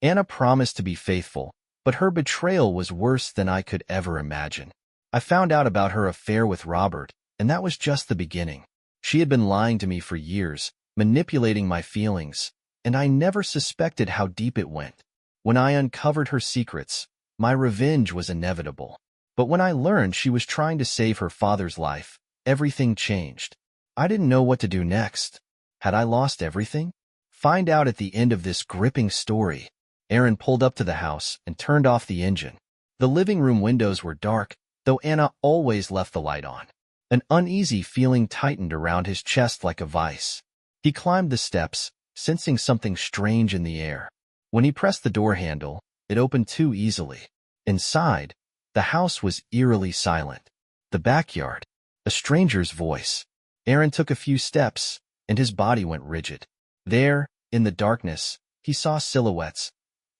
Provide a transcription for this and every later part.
Anna promised to be faithful, but her betrayal was worse than I could ever imagine. I found out about her affair with Robert, and that was just the beginning. She had been lying to me for years, manipulating my feelings, and I never suspected how deep it went. When I uncovered her secrets, my revenge was inevitable. But when I learned she was trying to save her father's life, everything changed. I didn't know what to do next. Had I lost everything? Find out at the end of this gripping story. Aaron pulled up to the house and turned off the engine. The living room windows were dark, though Anna always left the light on. An uneasy feeling tightened around his chest like a vice. He climbed the steps, sensing something strange in the air. When he pressed the door handle, it opened too easily. Inside, the house was eerily silent. The backyard, a stranger's voice. Aaron took a few steps, and his body went rigid. There, in the darkness, he saw silhouettes.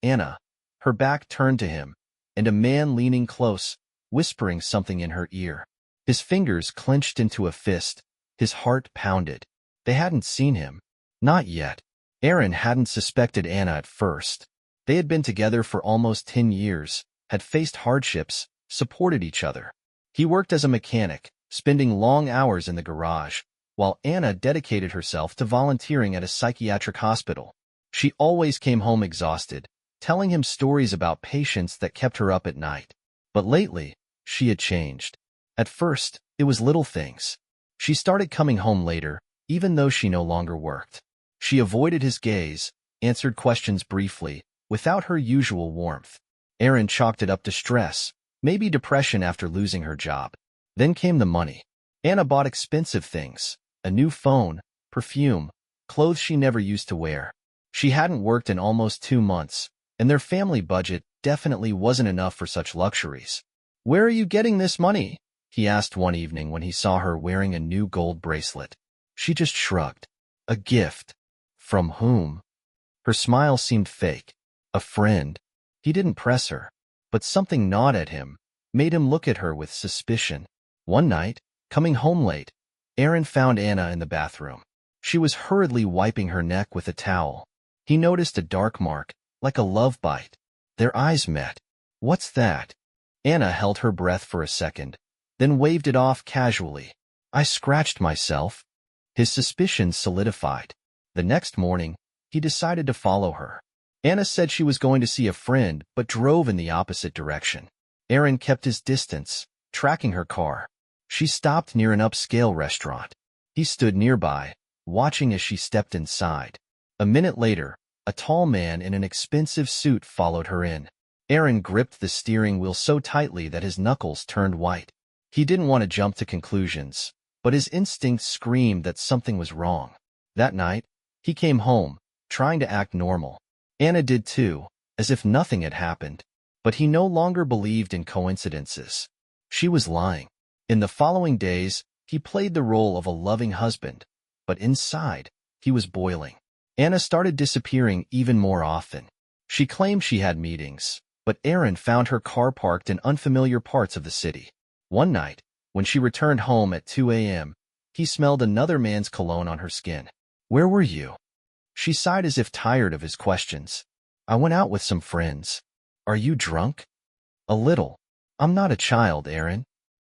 Anna, her back turned to him, and a man leaning close, whispering something in her ear. His fingers clenched into a fist, his heart pounded. They hadn't seen him. Not yet. Aaron hadn't suspected Anna at first. They had been together for almost 10 years, had faced hardships, supported each other. He worked as a mechanic, spending long hours in the garage, while Anna dedicated herself to volunteering at a psychiatric hospital. She always came home exhausted, telling him stories about patients that kept her up at night. But lately, she had changed. At first, it was little things. She started coming home later, even though she no longer worked. She avoided his gaze, answered questions briefly, without her usual warmth. Aaron chalked it up to stress, maybe depression after losing her job. Then came the money. Anna bought expensive things, a new phone, perfume, clothes she never used to wear. She hadn't worked in almost 2 months, and their family budget definitely wasn't enough for such luxuries. "Where are you getting this money?" he asked one evening when he saw her wearing a new gold bracelet. She just shrugged. "A gift." "From whom?" Her smile seemed fake. "A friend." He didn't press her, but something gnawed at him, made him look at her with suspicion. One night, coming home late, Aaron found Anna in the bathroom. She was hurriedly wiping her neck with a towel. He noticed a dark mark, like a love bite. Their eyes met. "What's that?" Anna held her breath for a second, then waved it off casually. "I scratched myself." His suspicions solidified. The next morning, he decided to follow her. Anna said she was going to see a friend, but drove in the opposite direction. Aaron kept his distance, tracking her car. She stopped near an upscale restaurant. He stood nearby, watching as she stepped inside. A minute later, a tall man in an expensive suit followed her in. Aaron gripped the steering wheel so tightly that his knuckles turned white. He didn't want to jump to conclusions, but his instincts screamed that something was wrong. That night, he came home, trying to act normal. Anna did too, as if nothing had happened. But he no longer believed in coincidences. She was lying. In the following days, he played the role of a loving husband, but inside, he was boiling. Anna started disappearing even more often. She claimed she had meetings, but Aaron found her car parked in unfamiliar parts of the city. One night, when she returned home at 2 a.m., he smelled another man's cologne on her skin. "Where were you?" She sighed as if tired of his questions. "I went out with some friends." "Are you drunk?" "A little. I'm not a child, Aaron."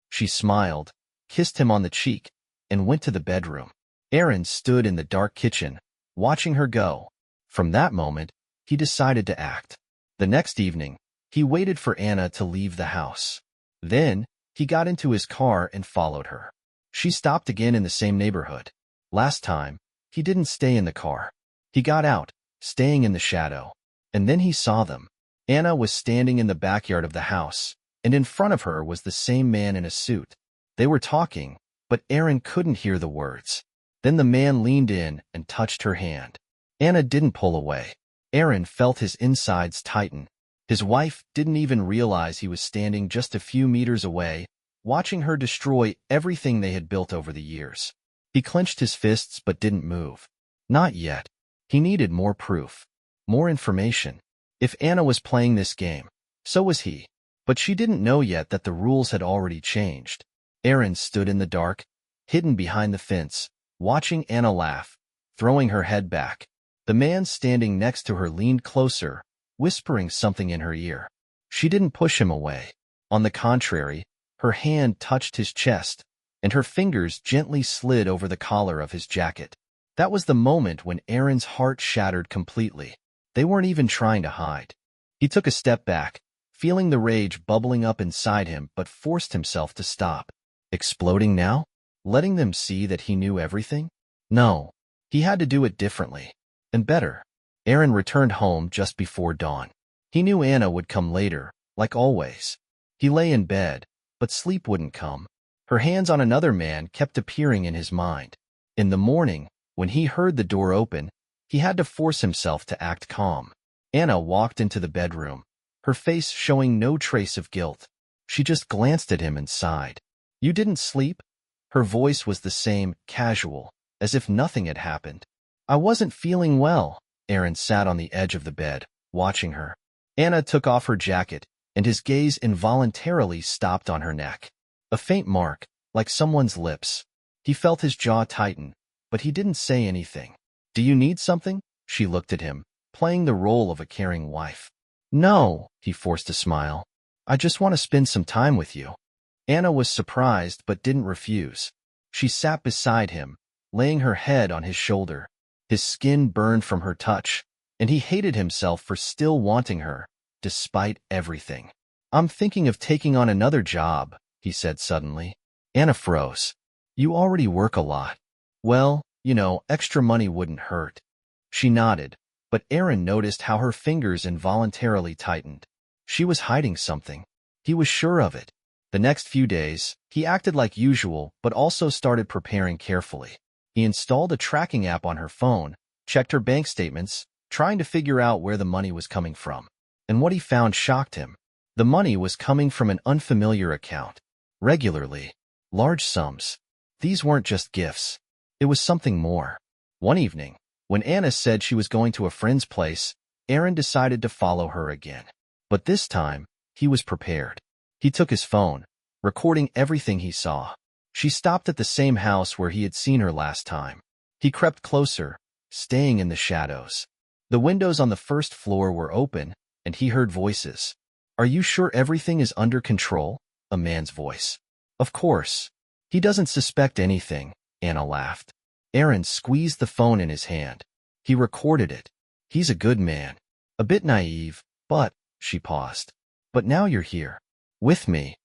She smiled, kissed him on the cheek, and went to the bedroom. Aaron stood in the dark kitchen, watching her go. From that moment, he decided to act. The next evening, he waited for Anna to leave the house. Then, he got into his car and followed her. She stopped again in the same neighborhood. Last time, he didn't stay in the car. He got out, staying in the shadow. And then he saw them. Anna was standing in the backyard of the house, and in front of her was the same man in a suit. They were talking, but Aaron couldn't hear the words. Then the man leaned in and touched her hand. Anna didn't pull away. Aaron felt his insides tighten. His wife didn't even realize he was standing just a few meters away, watching her destroy everything they had built over the years. He clenched his fists but didn't move. Not yet. He needed more proof. More information. If Anna was playing this game, so was he. But she didn't know yet that the rules had already changed. Aaron stood in the dark, hidden behind the fence, watching Anna laugh, throwing her head back. The man standing next to her leaned closer, whispering something in her ear. She didn't push him away. On the contrary, her hand touched his chest, and her fingers gently slid over the collar of his jacket. That was the moment when Aaron's heart shattered completely. They weren't even trying to hide. He took a step back, feeling the rage bubbling up inside him, but forced himself to stop. Exploding now? Letting them see that he knew everything? No. He had to do it differently. And better. Aaron returned home just before dawn. He knew Anna would come later, like always. He lay in bed, but sleep wouldn't come. Her hands on another man kept appearing in his mind. In the morning, when he heard the door open, he had to force himself to act calm. Anna walked into the bedroom, her face showing no trace of guilt. She just glanced at him and sighed. "You didn't sleep?" Her voice was the same, casual, as if nothing had happened. "I wasn't feeling well." Aaron sat on the edge of the bed, watching her. Anna took off her jacket, and his gaze involuntarily stopped on her neck. A faint mark, like someone's lips. He felt his jaw tighten, but he didn't say anything. "Do you need something?" She looked at him, playing the role of a caring wife. "No," he forced a smile. "I just want to spend some time with you." Anna was surprised but didn't refuse. She sat beside him, laying her head on his shoulder. His skin burned from her touch, and he hated himself for still wanting her, despite everything. "I'm thinking of taking on another job," he said suddenly. Anna froze. "You already work a lot." "Well, extra money wouldn't hurt." She nodded, but Aaron noticed how her fingers involuntarily tightened. She was hiding something. He was sure of it. The next few days, he acted like usual but also started preparing carefully. He installed a tracking app on her phone, checked her bank statements, trying to figure out where the money was coming from. And what he found shocked him. The money was coming from an unfamiliar account. Regularly. Large sums. These weren't just gifts. It was something more. One evening, when Anna said she was going to a friend's place, Aaron decided to follow her again. But this time, he was prepared. He took his phone, recording everything he saw. She stopped at the same house where he had seen her last time. He crept closer, staying in the shadows. The windows on the first floor were open, and he heard voices. "Are you sure everything is under control?" A man's voice. "Of course. He doesn't suspect anything," Anna laughed. Aaron squeezed the phone in his hand. He recorded it. "He's a good man. A bit naive, but," she paused. "But now you're here. With me."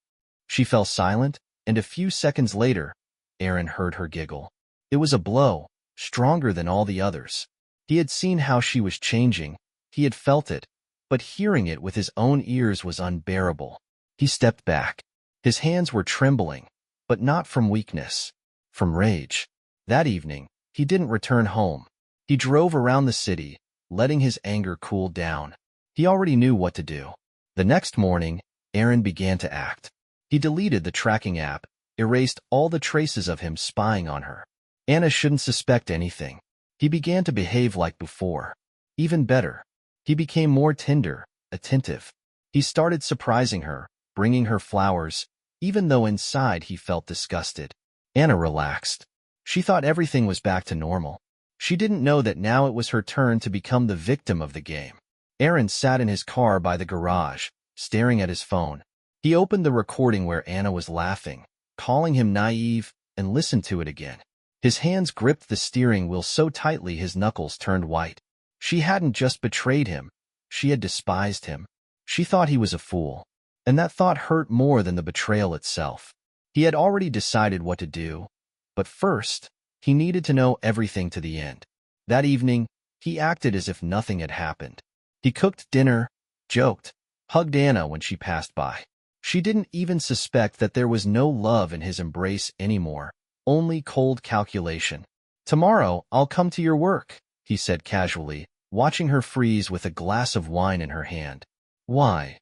She fell silent, and a few seconds later, Aaron heard her giggle. It was a blow, stronger than all the others. He had seen how she was changing. He had felt it, but hearing it with his own ears was unbearable. He stepped back. His hands were trembling, but not from weakness, from rage. That evening, he didn't return home. He drove around the city, letting his anger cool down. He already knew what to do. The next morning, Aaron began to act. He deleted the tracking app, erased all the traces of him spying on her. Anna shouldn't suspect anything. He began to behave like before. Even better. He became more tender, attentive. He started surprising her, bringing her flowers, even though inside he felt disgusted. Anna relaxed. She thought everything was back to normal. She didn't know that now it was her turn to become the victim of the game. Aaron sat in his car by the garage, staring at his phone. He opened the recording where Anna was laughing, calling him naive, and listened to it again. His hands gripped the steering wheel so tightly his knuckles turned white. She hadn't just betrayed him. She had despised him. She thought he was a fool. And that thought hurt more than the betrayal itself. He had already decided what to do. But first, he needed to know everything to the end. That evening, he acted as if nothing had happened. He cooked dinner, joked, hugged Anna when she passed by. She didn't even suspect that there was no love in his embrace anymore, only cold calculation. "Tomorrow, I'll come to your work," he said casually, watching her freeze with a glass of wine in her hand. "Why?"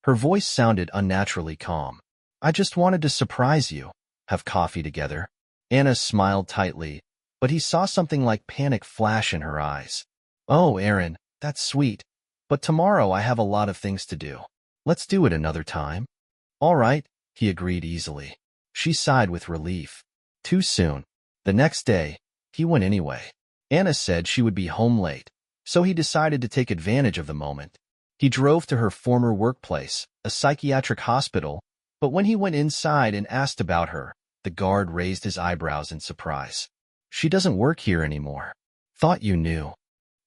Her voice sounded unnaturally calm. "I just wanted to surprise you. Have coffee together." Anna smiled tightly, but he saw something like panic flash in her eyes. "Oh, Aaron, that's sweet. But tomorrow I have a lot of things to do. Let's do it another time." "All right," he agreed easily. She sighed with relief. Too soon. The next day, he went anyway. Anna said she would be home late, so he decided to take advantage of the moment. He drove to her former workplace, a psychiatric hospital, but when he went inside and asked about her, the guard raised his eyebrows in surprise. She doesn't work here anymore. Thought you knew.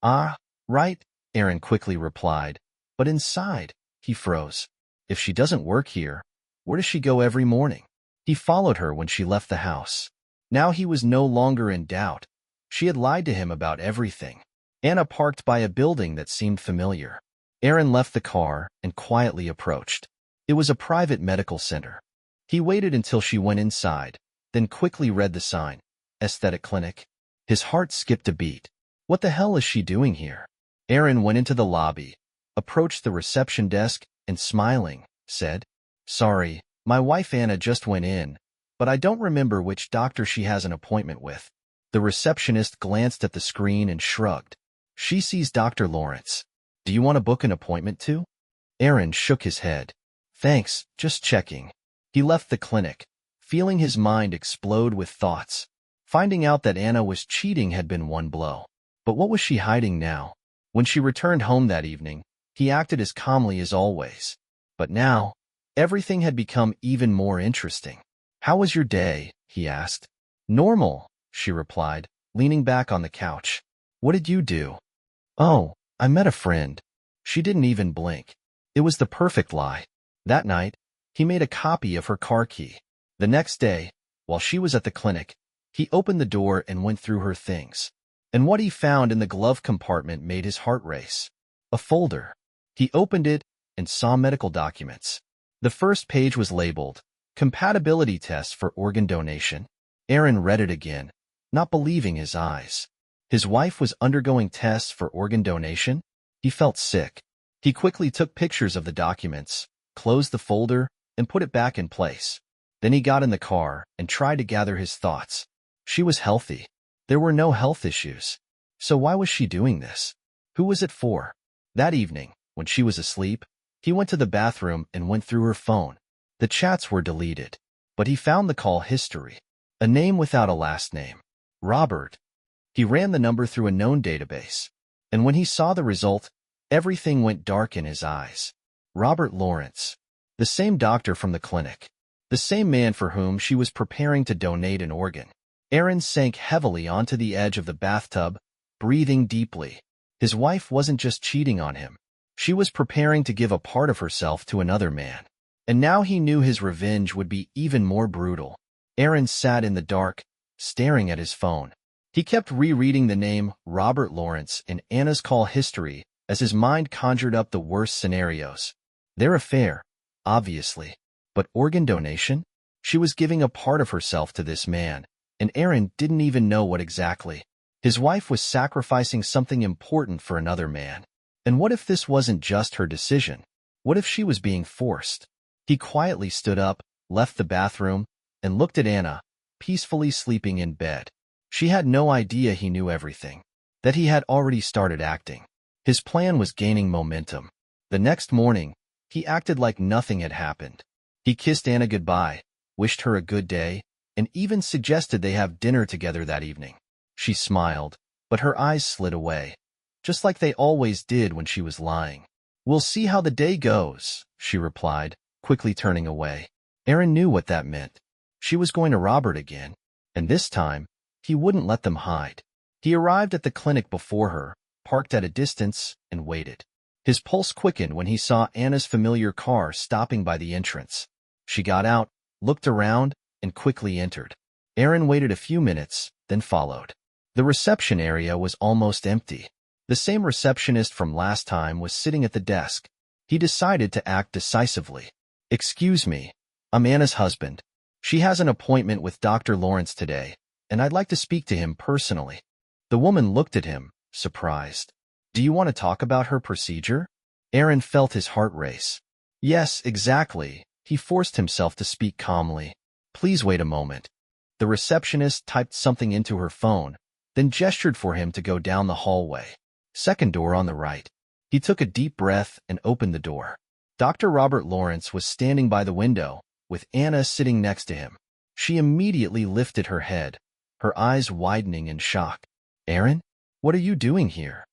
Ah, right, Aaron quickly replied, but inside, he froze. If she doesn't work here, where does she go every morning? He followed her when she left the house. Now he was no longer in doubt. She had lied to him about everything. Anna parked by a building that seemed familiar. Aaron left the car and quietly approached. It was a private medical center. He waited until she went inside, then quickly read the sign, Aesthetic Clinic. His heart skipped a beat. What the hell is she doing here? Aaron went into the lobby, approached the reception desk, and smiling, said, Sorry, my wife Anna just went in, but I don't remember which doctor she has an appointment with. The receptionist glanced at the screen and shrugged. She sees Dr. Lawrence. Do you want to book an appointment too? Aaron shook his head. Thanks, just checking. He left the clinic, feeling his mind explode with thoughts. Finding out that Anna was cheating had been one blow. But what was she hiding now? When she returned home that evening, he acted as calmly as always. But now, everything had become even more interesting. How was your day? He asked. Normal, she replied, leaning back on the couch. What did you do? Oh, I met a friend. She didn't even blink. It was the perfect lie. That night, he made a copy of her car key. The next day, while she was at the clinic, he opened the door and went through her things. And what he found in the glove compartment made his heart race. A folder. He opened it and saw medical documents. The first page was labeled, Compatibility Test for Organ Donation. Aaron read it again, not believing his eyes. His wife was undergoing tests for organ donation? He felt sick. He quickly took pictures of the documents, closed the folder, and put it back in place. Then he got in the car and tried to gather his thoughts. She was healthy. There were no health issues. So why was she doing this? Who was it for? That evening, when she was asleep, he went to the bathroom and went through her phone. The chats were deleted, but he found the call history. A name without a last name. Robert. He ran the number through a known database. And when he saw the result, everything went dark in his eyes. Robert Lawrence. The same doctor from the clinic. The same man for whom she was preparing to donate an organ. Aaron sank heavily onto the edge of the bathtub, breathing deeply. His wife wasn't just cheating on him. She was preparing to give a part of herself to another man. And now he knew his revenge would be even more brutal. Aaron sat in the dark, staring at his phone. He kept rereading the name Robert Lawrence in Anna's call history as his mind conjured up the worst scenarios. Their affair, obviously. But organ donation? She was giving a part of herself to this man, and Aaron didn't even know what exactly. His wife was sacrificing something important for another man. And what if this wasn't just her decision? What if she was being forced? He quietly stood up, left the bathroom, and looked at Anna, peacefully sleeping in bed. She had no idea he knew everything, that he had already started acting. His plan was gaining momentum. The next morning, he acted like nothing had happened. He kissed Anna goodbye, wished her a good day, and even suggested they have dinner together that evening. She smiled, but her eyes slid away, just like they always did when she was lying. We'll see how the day goes, she replied, quickly turning away. Aaron knew what that meant. She was going to Robert again, and this time, he wouldn't let them hide. He arrived at the clinic before her, parked at a distance, and waited. His pulse quickened when he saw Anna's familiar car stopping by the entrance. She got out, looked around, and quickly entered. Aaron waited a few minutes, then followed. The reception area was almost empty. The same receptionist from last time was sitting at the desk. He decided to act decisively. Excuse me, I'm Anna's husband. She has an appointment with Dr. Lawrence today, and I'd like to speak to him personally. The woman looked at him, surprised. Do you want to talk about her procedure? Aaron felt his heart race. Yes, exactly. He forced himself to speak calmly. Please wait a moment. The receptionist typed something into her phone, then gestured for him to go down the hallway. Second door on the right. He took a deep breath and opened the door. Dr. Robert Lawrence was standing by the window, with Anna sitting next to him. She immediately lifted her head, her eyes widening in shock. Aaron, what are you doing here?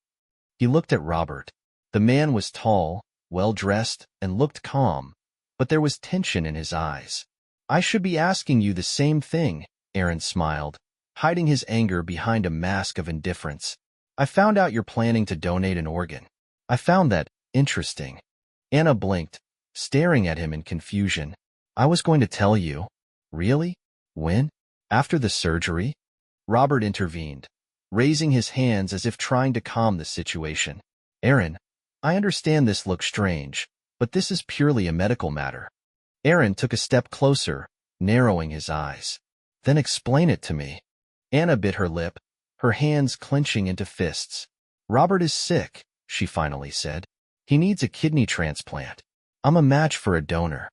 He looked at Robert. The man was tall, well-dressed, and looked calm, but there was tension in his eyes. I should be asking you the same thing, Aaron smiled, hiding his anger behind a mask of indifference. I found out you're planning to donate an organ. I found that interesting. Anna blinked, staring at him in confusion. I was going to tell you. Really? When? After the surgery? Robert intervened, raising his hands as if trying to calm the situation. Aaron, I understand this looks strange, but this is purely a medical matter. Aaron took a step closer, narrowing his eyes. Then explain it to me. Anna bit her lip, her hands clenching into fists. Robert is sick, she finally said. He needs a kidney transplant. I'm a match for a donor.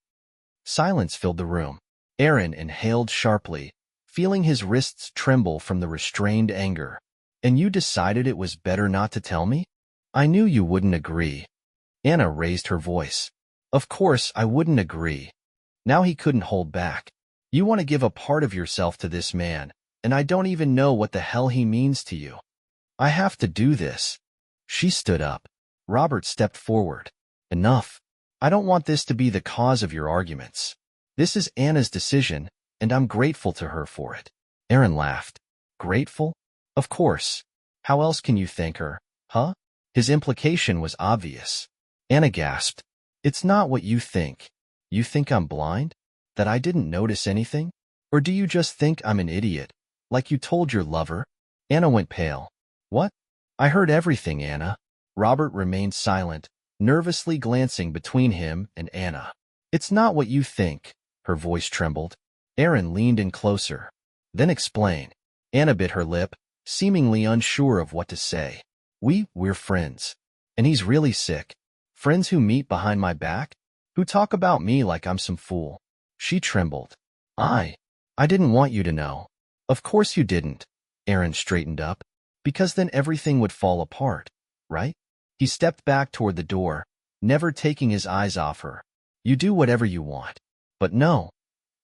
Silence filled the room. Aaron inhaled sharply, feeling his wrists tremble from the restrained anger. And you decided it was better not to tell me? I knew you wouldn't agree. Anna raised her voice. Of course I wouldn't agree. Now he couldn't hold back. You want to give a part of yourself to this man, and I don't even know what the hell he means to you. I have to do this. She stood up. Robert stepped forward. Enough. I don't want this to be the cause of your arguments. This is Anna's decision, and I'm grateful to her for it. Aaron laughed. Grateful? Of course. How else can you thank her, huh? His implication was obvious. Anna gasped. It's not what you think. You think I'm blind? That I didn't notice anything? Or do you just think I'm an idiot, like you told your lover? Anna went pale. What? I heard everything, Anna. Robert remained silent, nervously glancing between him and Anna. It's not what you think. Her voice trembled. Aaron leaned in closer. Then explain. Anna bit her lip, seemingly unsure of what to say. We're friends. And he's really sick. Friends who meet behind my back? Who talk about me like I'm some fool. She trembled. I didn't want you to know. Of course you didn't. Aaron straightened up. Because then everything would fall apart, right? He stepped back toward the door, never taking his eyes off her. You do whatever you want. But no.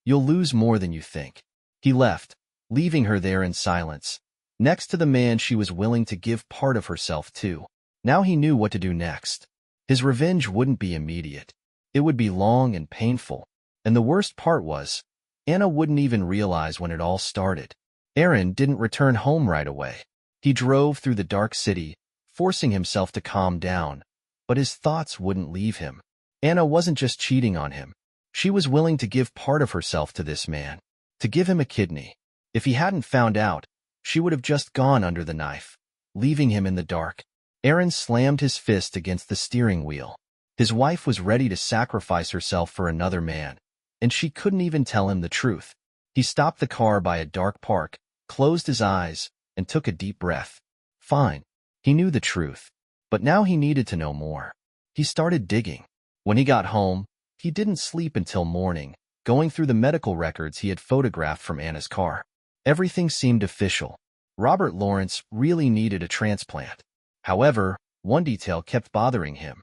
You'll lose more than you think. He left, leaving her there in silence, next to the man she was willing to give part of herself to. Now he knew what to do next. His revenge wouldn't be immediate. It would be long and painful. And the worst part was, Anna wouldn't even realize when it all started. Aaron didn't return home right away. He drove through the dark city, forcing himself to calm down, but his thoughts wouldn't leave him. Anna wasn't just cheating on him. She was willing to give part of herself to this man, to give him a kidney. If he hadn't found out, she would have just gone under the knife, leaving him in the dark. Aaron slammed his fist against the steering wheel. His wife was ready to sacrifice herself for another man, and she couldn't even tell him the truth. He stopped the car by a dark park, closed his eyes, and took a deep breath. Fine. He knew the truth, but now he needed to know more. He started digging. When he got home, he didn't sleep until morning, going through the medical records he had photographed from Anna's car. Everything seemed official. Robert Lawrence really needed a transplant. However, one detail kept bothering him.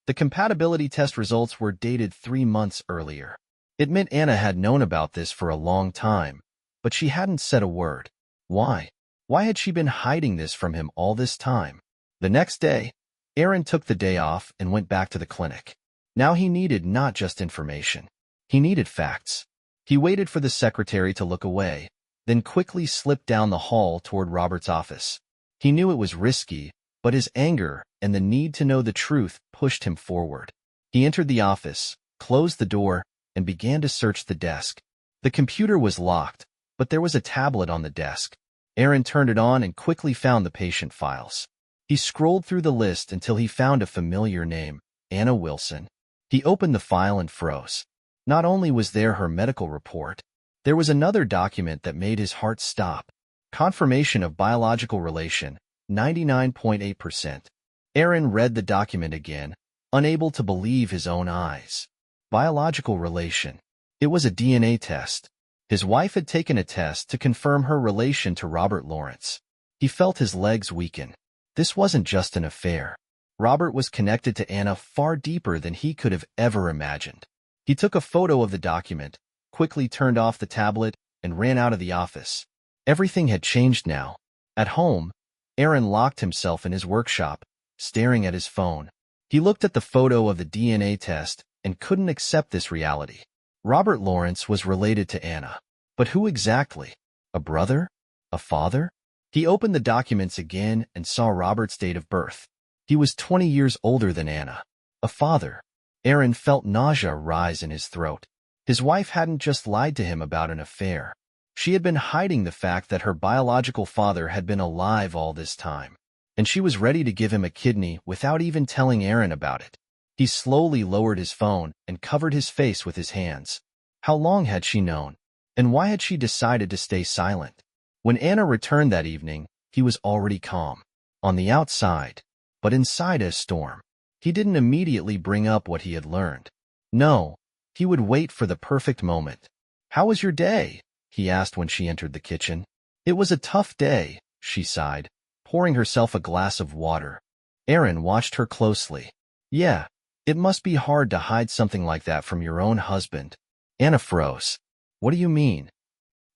The compatibility test results were dated 3 months earlier. It meant Anna had known about this for a long time, but she hadn't said a word. Why? Why had she been hiding this from him all this time? The next day, Aaron took the day off and went back to the clinic. Now he needed not just information. He needed facts. He waited for the secretary to look away, then quickly slipped down the hall toward Robert's office. He knew it was risky, but his anger and the need to know the truth pushed him forward. He entered the office, closed the door, and began to search the desk. The computer was locked, but there was a tablet on the desk. Aaron turned it on and quickly found the patient files. He scrolled through the list until he found a familiar name, Anna Wilson. He opened the file and froze. Not only was there her medical report, there was another document that made his heart stop. Confirmation of biological relation, 99.8%. Aaron read the document again, unable to believe his own eyes. Biological relation. It was a DNA test. His wife had taken a test to confirm her relation to Robert Lawrence. He felt his legs weaken. This wasn't just an affair. Robert was connected to Anna far deeper than he could have ever imagined. He took a photo of the document, quickly turned off the tablet, and ran out of the office. Everything had changed now. At home, Aaron locked himself in his workshop, staring at his phone. He looked at the photo of the DNA test and couldn't accept this reality. Robert Lawrence was related to Anna. But who exactly? A brother? A father? He opened the documents again and saw Robert's date of birth. He was 20 years older than Anna. A father. Aaron felt nausea rise in his throat. His wife hadn't just lied to him about an affair. She had been hiding the fact that her biological father had been alive all this time, and she was ready to give him a kidney without even telling Aaron about it. He slowly lowered his phone and covered his face with his hands. How long had she known? And why had she decided to stay silent? When Anna returned that evening, he was already calm. On the outside, but inside a storm. He didn't immediately bring up what he had learned. No, he would wait for the perfect moment. "How was your day?" he asked when she entered the kitchen. "It was a tough day," she sighed, pouring herself a glass of water. Aaron watched her closely. "Yeah, it must be hard to hide something like that from your own husband." Anna froze. "What do you mean?"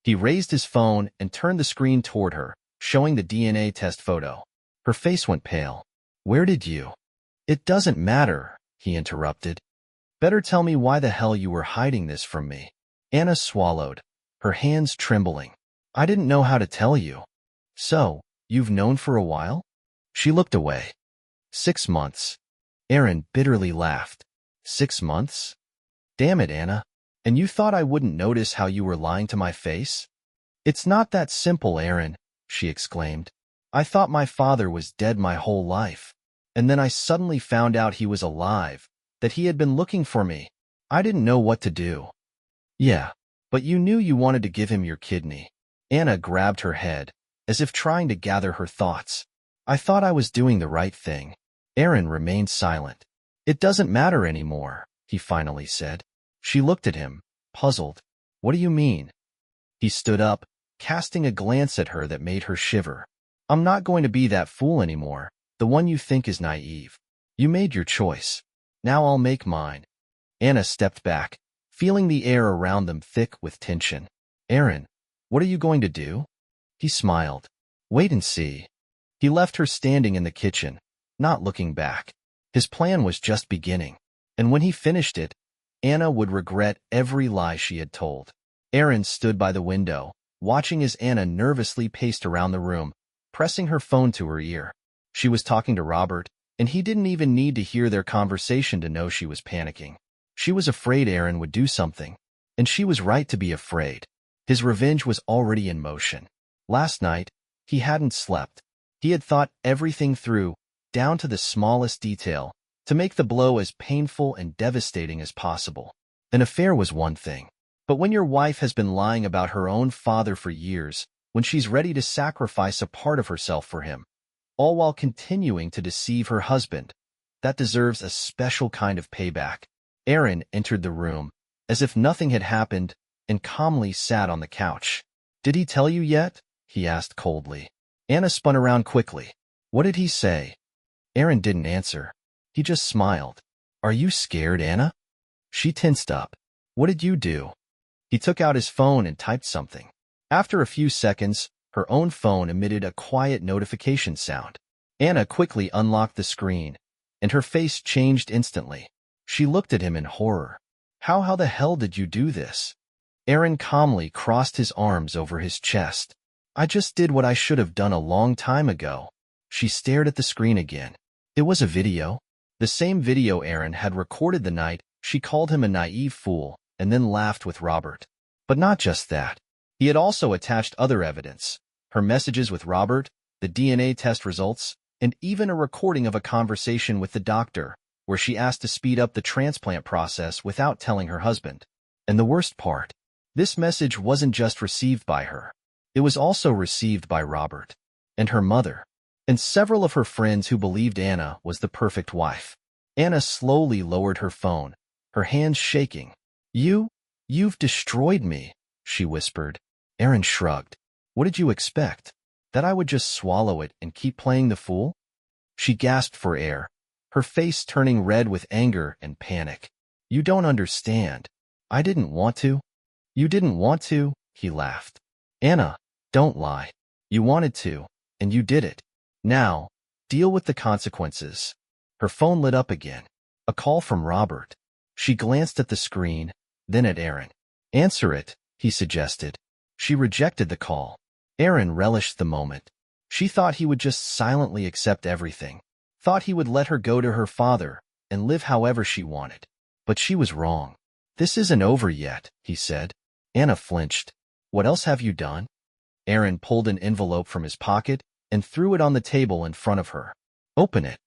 He raised his phone and turned the screen toward her, showing the DNA test photo. Her face went pale. "Where did you—" "It doesn't matter," he interrupted. "Better tell me why the hell you were hiding this from me." Anna swallowed, her hands trembling. "I didn't know how to tell you." "So, you've known for a while?" She looked away. 6 months. Aaron bitterly laughed. 6 months? Damn it, Anna. And you thought I wouldn't notice how you were lying to my face? "It's not that simple, Aaron," she exclaimed. "I thought my father was dead my whole life. And then I suddenly found out he was alive, that he had been looking for me. I didn't know what to do." "Yeah, but you knew you wanted to give him your kidney." Anna grabbed her head, as if trying to gather her thoughts. "I thought I was doing the right thing." Aaron remained silent. "It doesn't matter anymore," he finally said. She looked at him, puzzled. "What do you mean?" He stood up, casting a glance at her that made her shiver. "I'm not going to be that fool anymore, the one you think is naive. You made your choice. Now I'll make mine." Anna stepped back, feeling the air around them thick with tension. "Aaron, what are you going to do?" He smiled. "Wait and see." He left her standing in the kitchen, not looking back. His plan was just beginning, and when he finished it, Anna would regret every lie she had told. Aaron stood by the window, watching as Anna nervously paced around the room, pressing her phone to her ear. She was talking to Robert, and he didn't even need to hear their conversation to know she was panicking. She was afraid Aaron would do something, and she was right to be afraid. His revenge was already in motion. Last night, he hadn't slept. He had thought everything through, down to the smallest detail, to make the blow as painful and devastating as possible. An affair was one thing, but when your wife has been lying about her own father for years, when she's ready to sacrifice a part of herself for him, all while continuing to deceive her husband, that deserves a special kind of payback. Aaron entered the room, as if nothing had happened, and calmly sat on the couch. "Did he tell you yet?" he asked coldly. Anna spun around quickly. "What did he say?" Aaron didn't answer. He just smiled. "Are you scared, Anna?" She tensed up. "What did you do?" He took out his phone and typed something. After a few seconds, her own phone emitted a quiet notification sound. Anna quickly unlocked the screen, and her face changed instantly. She looked at him in horror. How the hell did you do this?" Aaron calmly crossed his arms over his chest. "I just did what I should have done a long time ago." She stared at the screen again. It was a video. The same video Aaron had recorded the night she called him a naive fool and then laughed with Robert. But not just that. He had also attached other evidence. Her messages with Robert, the DNA test results, and even a recording of a conversation with the doctor, where she asked to speed up the transplant process without telling her husband. And the worst part, this message wasn't just received by her. It was also received by Robert, and her mother, and several of her friends who believed Anna was the perfect wife. Anna slowly lowered her phone, her hands shaking. You've destroyed me," she whispered. Aaron shrugged. "What did you expect? That I would just swallow it and keep playing the fool?" She gasped for air, her face turning red with anger and panic. "You don't understand. I didn't want to." "You didn't want to?" he laughed. "Anna, don't lie. You wanted to, and you did it. Now, deal with the consequences." Her phone lit up again. A call from Robert. She glanced at the screen, then at Aaron. "Answer it," he suggested. She rejected the call. Aaron relished the moment. She thought he would just silently accept everything. Thought he would let her go to her father and live however she wanted. But she was wrong. "This isn't over yet," he said. Anna flinched. "What else have you done?" Aaron pulled an envelope from his pocket and threw it on the table in front of her. "Open it."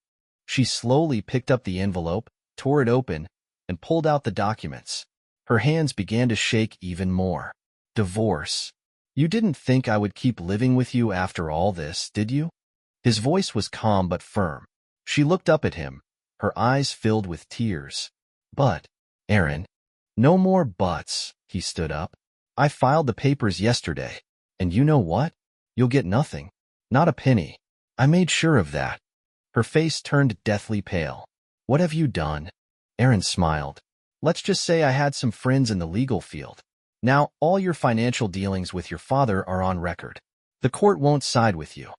She slowly picked up the envelope, tore it open, and pulled out the documents. Her hands began to shake even more. "Divorce. You didn't think I would keep living with you after all this, did you?" His voice was calm but firm. She looked up at him, her eyes filled with tears. "But, Aaron." "No more buts." He stood up. "I filed the papers yesterday, and you know what? You'll get nothing. Not a penny. I made sure of that." Her face turned deathly pale. "What have you done?" Aaron smiled. "Let's just say I had some friends in the legal field. Now all your financial dealings with your father are on record. The court won't side with you."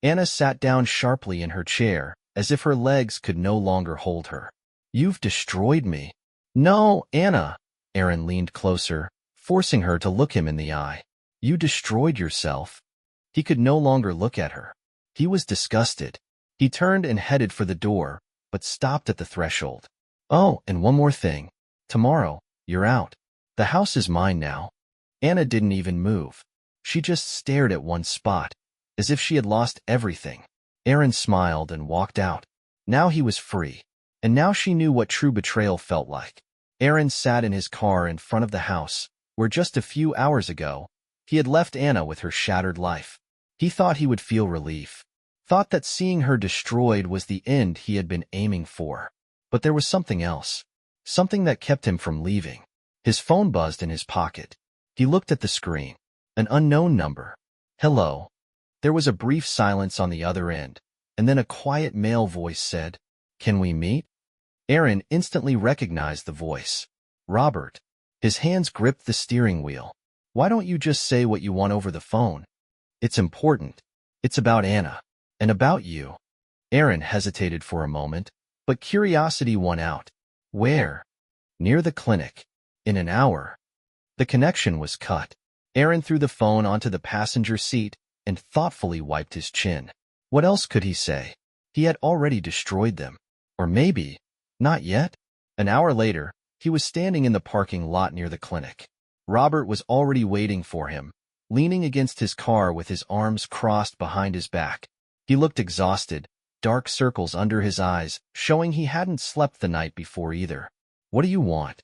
Anna sat down sharply in her chair, as if her legs could no longer hold her. "You've destroyed me." "No, Anna." Aaron leaned closer, forcing her to look him in the eye. "You destroyed yourself." He could no longer look at her. He was disgusted. He turned and headed for the door, but stopped at the threshold. "Oh, and one more thing. Tomorrow, you're out. The house is mine now." Anna didn't even move. She just stared at one spot, as if she had lost everything. Aaron smiled and walked out. Now he was free, and now she knew what true betrayal felt like. Aaron sat in his car in front of the house, where just a few hours ago, he had left Anna with her shattered life. He thought he would feel relief, thought that seeing her destroyed was the end he had been aiming for. But there was something else, something that kept him from leaving. His phone buzzed in his pocket. He looked at the screen. An unknown number. "Hello." There was a brief silence on the other end, and then a quiet male voice said, "Can we meet?" Aaron instantly recognized the voice. Robert. His hands gripped the steering wheel. "Why don't you just say what you want over the phone? It's important. It's about Anna. And about you." Aaron hesitated for a moment, but curiosity won out. "Where?" "Near the clinic. In an hour." The connection was cut. Aaron threw the phone onto the passenger seat and thoughtfully wiped his chin. What else could he say? He had already destroyed them. Or maybe, not yet. An hour later, he was standing in the parking lot near the clinic. Robert was already waiting for him, leaning against his car with his arms crossed behind his back. He looked exhausted, dark circles under his eyes, showing he hadn't slept the night before either. "What do you want?"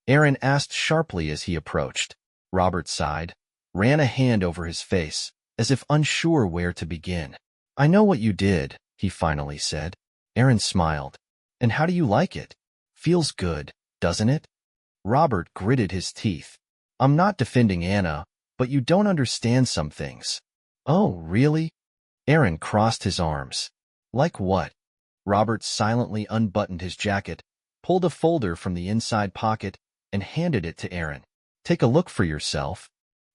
Aaron asked sharply as he approached. Robert sighed, ran a hand over his face, as if unsure where to begin. "I know what you did," he finally said. Aaron smiled. "And how do you like it? Feels good, doesn't it?" Robert gritted his teeth. "I'm not defending Anna, but you don't understand some things." "Oh, really?" Aaron crossed his arms. "Like what?" Robert silently unbuttoned his jacket, pulled a folder from the inside pocket, and handed it to Aaron. "Take a look for yourself."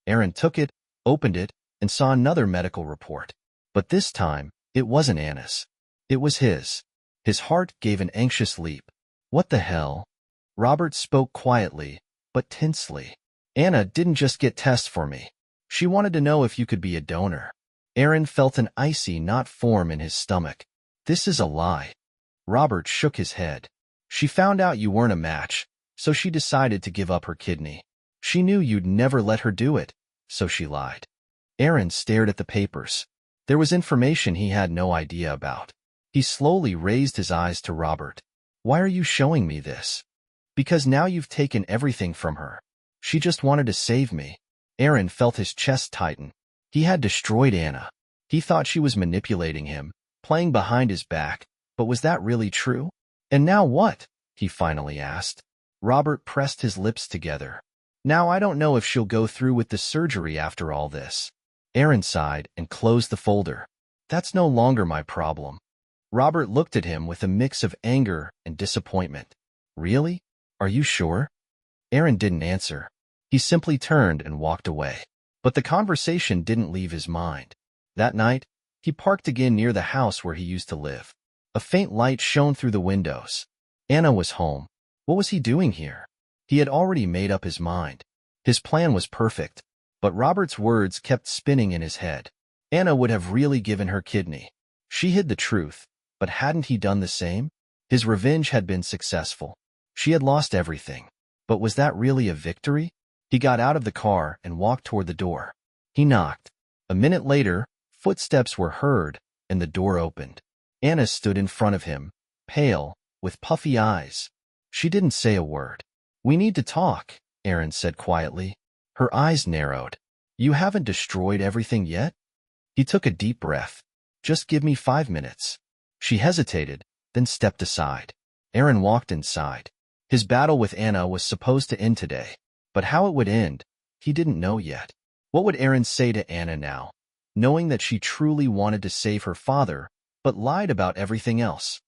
Aaron took it, opened it, and saw another medical report. But this time, it wasn't Anna's. It was his. His heart gave an anxious leap. "What the hell?" Robert spoke quietly, but tensely. "Anna didn't just get tests for me. She wanted to know if you could be a donor." Aaron felt an icy knot form in his stomach. "This is a lie." Robert shook his head. "She found out you weren't a match, so she decided to give up her kidney. She knew you'd never let her do it, so she lied." Aaron stared at the papers. There was information he had no idea about. He slowly raised his eyes to Robert. "Why are you showing me this?" "Because now you've taken everything from her. She just wanted to save me." Aaron felt his chest tighten. He had destroyed Anna. He thought she was manipulating him, playing behind his back, but was that really true? "And now what?" he finally asked. Robert pressed his lips together. "Now I don't know if she'll go through with the surgery after all this." Aaron sighed and closed the folder. "That's no longer my problem." Robert looked at him with a mix of anger and disappointment. "Really? Are you sure?" Aaron didn't answer. He simply turned and walked away. But the conversation didn't leave his mind. That night, he parked again near the house where he used to live. A faint light shone through the windows. Anna was home. What was he doing here? He had already made up his mind. His plan was perfect, but Robert's words kept spinning in his head. Anna would have really given her kidney. She hid the truth, but hadn't he done the same? His revenge had been successful. She had lost everything. But was that really a victory? He got out of the car and walked toward the door. He knocked. A minute later, footsteps were heard, and the door opened. Anna stood in front of him, pale, with puffy eyes. She didn't say a word. "We need to talk," Erin said quietly. Her eyes narrowed. "You haven't destroyed everything yet?" He took a deep breath. "Just give me 5 minutes." She hesitated, then stepped aside. Erin walked inside. His battle with Anna was supposed to end today, but how it would end, he didn't know yet. What would Erin say to Anna now, knowing that she truly wanted to save her father, but lied about everything else?